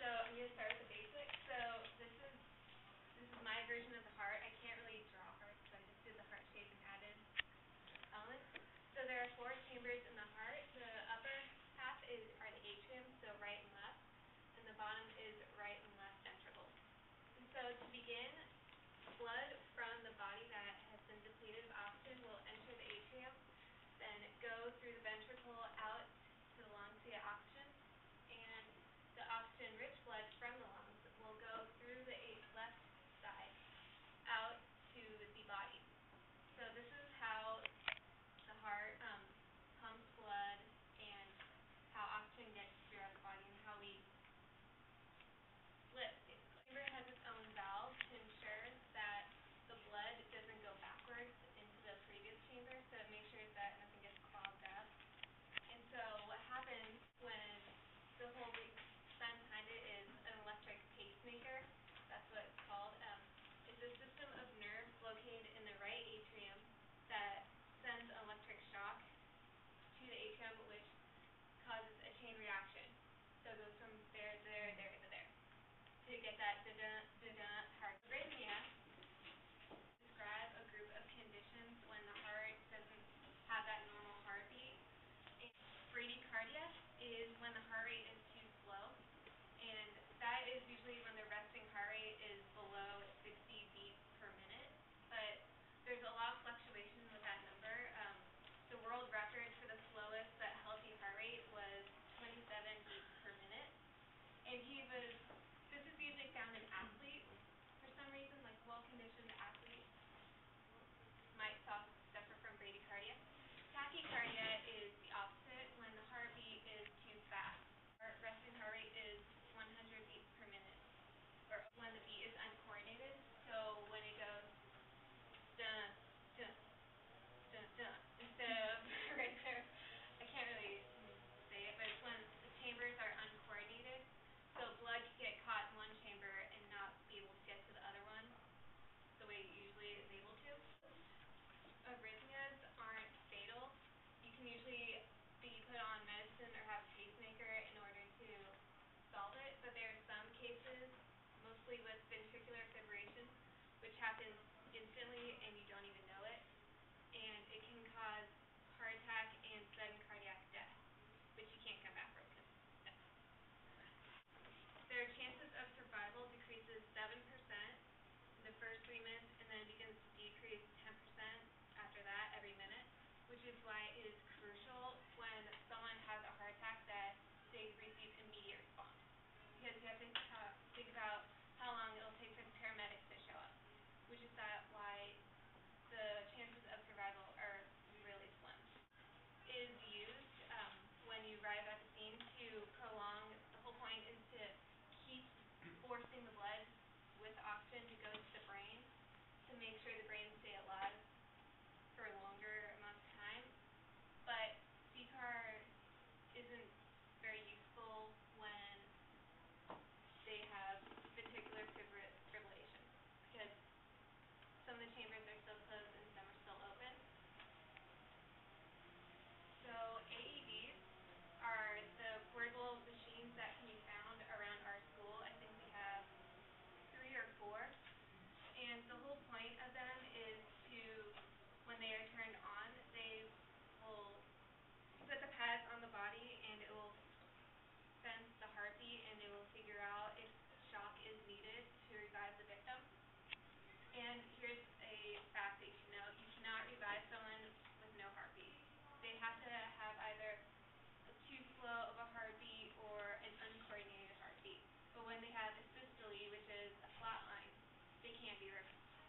So I'm going to start with the basics. So this is my version of the heart. I can't really draw hearts, so I just did the heart shape and added elements. So there are 4 chambers in the heart. The upper half are the atrium, so right and left, and the bottom is right and left ventricles. And so to begin, blood from the body that has been depleted of oxygen will enter the atrium, then go through the ventricle out to the lungs to get oxygen, and the oxygen-rich blood from the lungs will go through the left side out to the body. So this is how the heart pumps blood and how oxygen gets throughout the body and how we live, basically. The chamber has its own valve to ensure that the blood doesn't go backwards into the previous chamber, so it makes sure that nothing gets clogged up. And so what happens when the whole science behind it is an electric pacemaker, that's what it's called. It's a system of nerves located in the right atrium that sends electric shock to the atrium, which causes a chain reaction. So it goes from there to there, there to there, to get that da-da heart arrhythmia. Describe a group of conditions when the heart doesn't have that normal heartbeat. And bradycardia is when the heart rate is too slow, and that is usually when the resting heart rate is below 60 beats per minute, but there's a lot of fluctuation with that number. The world record for the slowest but healthy heart rate was 27 beats per minute, and this is usually found in athletes for some reason, like well-conditioned athletes might suffer from bradycardia. Tachycardia is the opposite, when the heartbeat is too fast. Our resting heart rate is 100 beats per minute, or when the beat is uncoordinated, so when it goes dun, dun, dun, dun, instead of right there. I can't really say it, but it's when the chambers are uncoordinated, so blood can get caught in one chamber and not be able to get to the other one the way it usually is able to. Arrhythmias aren't fatal. You can usually be put on medicine or have a pacemaker in order to solve it, but there are some cases, mostly with ventricular fibrillation, which happens instantly and you don't even know it, and it can cause heart attack and sudden cardiac death, which you can't come back from. Their chances of survival decreases 7% in the first 3 minutes and then begins to decrease 10% after that every minute, which is why it is crucial when someone has a heart attack that they receive immediate response, because you have to think about how long it will take for the paramedics to show up, which is why the chances of survival are really slim. It is used when you arrive at the scene to prolong. The whole point is to keep forcing the blood with oxygen to go to the brain to make sure the brain stay alive for a longer amount of time. But CPR isn't very useful when they have ventricular fibrillation, because some of the chambers are still closed and some are still open. So AEDs are the portable machines that can be found around our school. I think we have 3 or 4. And the whole point of them is to, when they are turned on, they will put the pads on the body and it will sense the heartbeat and it will figure out if shock is needed to revive the victim. And here's a fact that you should know: you cannot revive someone with no heartbeat. They have to have either too slow of a heartbeat or an uncoordinated heartbeat. But when they have a systole, which is a flat line, they can't be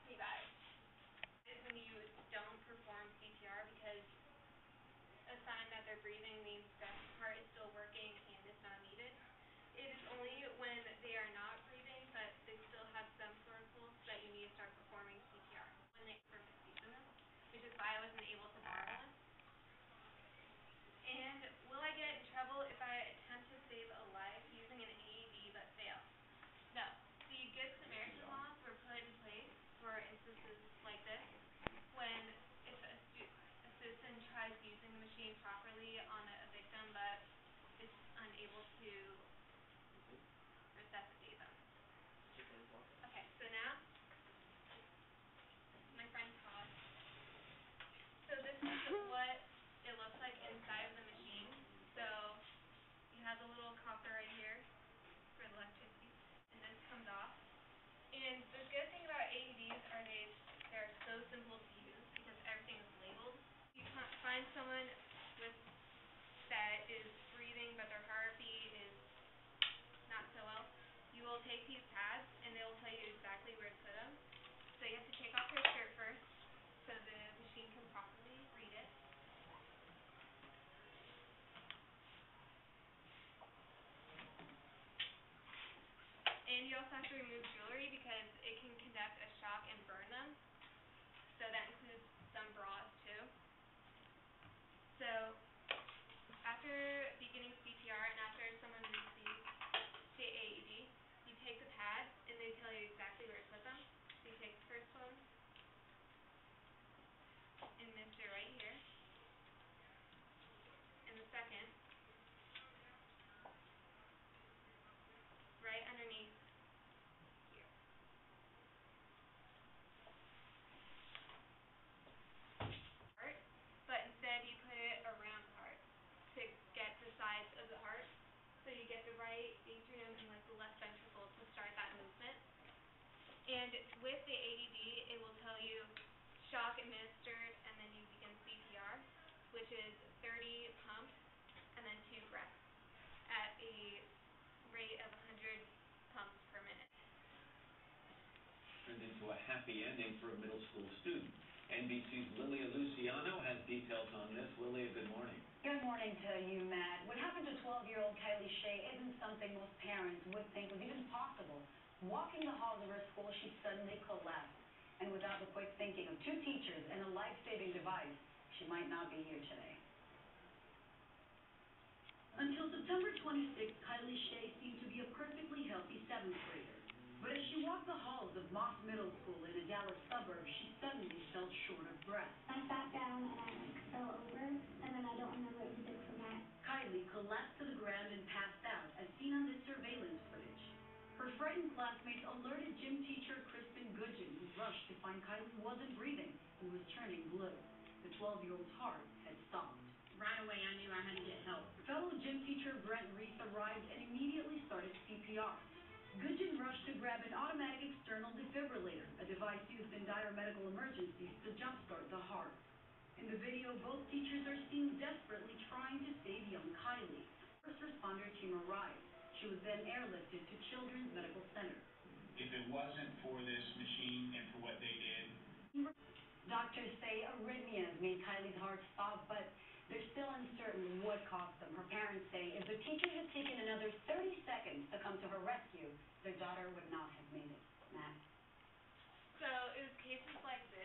revived. It's when you don't perform CPR, because a sign that they're breathing means that the heart is still working and it's not needed. It is only when they are not breathing but they still have some sort of pulse that you need to start performing CPR, when they perfect use of them, which is why I wasn't able to borrow one. And will I get in trouble if I attempt to save a life using an AED but fail? No. The Good Samaritan laws were put in place for instances like this, when if a citizen tries using the machine properly on a victim but is unable to has a little copper right here for electricity, and this comes off. And the good thing about AEDs are they're so simple to use because everything is labeled. You can't find someone that is breathing but their heartbeat is not so well. You will take these pads and they will tell you exactly where to put them. So you have to take off your shirt first so the machine can properly read it. And you also have to remove jewelry because it can conduct a shock and burn them. So that includes some bras too. So after beginning CPR and after someone receives the AED, you take the pads and they tell you exactly where to put them. So you take the first one and mister right here. And the second right underneath here. Heart, but instead you put it around the heart to get the size of the heart. So you get the right atrium and like the left ventricle to start that movement. And with the AED, it will tell you shock administered, and then you begin CPR, which is 30 pumps and then 2 breaths at a rate of 100 pumps per minute. Turned into a happy ending for a middle school student. NBC's Lilia Luciano has details on this. Lilia, good morning. Good morning to you, Matt. What happened to 12-year-old Kylie Shea isn't something most parents would think was even possible. Walking the halls of her school, she suddenly collapsed. And without the quick thinking of 2 teachers and a life-saving device, she might not be here today. Until September 26th, Kylie Shea seemed to be a perfectly healthy 7th grader. But as she walked the halls of Moss Middle School in a Dallas suburb, she suddenly felt short of breath. I sat down and I fell over, and then I don't remember anything from that. Kylie collapsed to the ground and passed out, as seen on this surveillance footage. Her frightened classmates alerted gym teacher Kirsten, who rushed to find Kylie wasn't breathing and was turning blue. The 12-year-old's heart had stopped. Right away, I knew I had to get help. Fellow gym teacher Brent Reese arrived and immediately started CPR. Gudgeon rushed to grab an automatic external defibrillator, a device used in dire medical emergencies to jumpstart the heart. In the video, both teachers are seen desperately trying to save young Kylie. First responder team arrived. She was then airlifted to Children's Medical Center. If it wasn't for this machine and for what they did. Doctors say arrhythmias made Kylie's heart stop, but they're still uncertain what caused them. Her parents say if the teachers had taken another 30 seconds to come to her rescue, their daughter would not have made it. Matt? So it was cases like this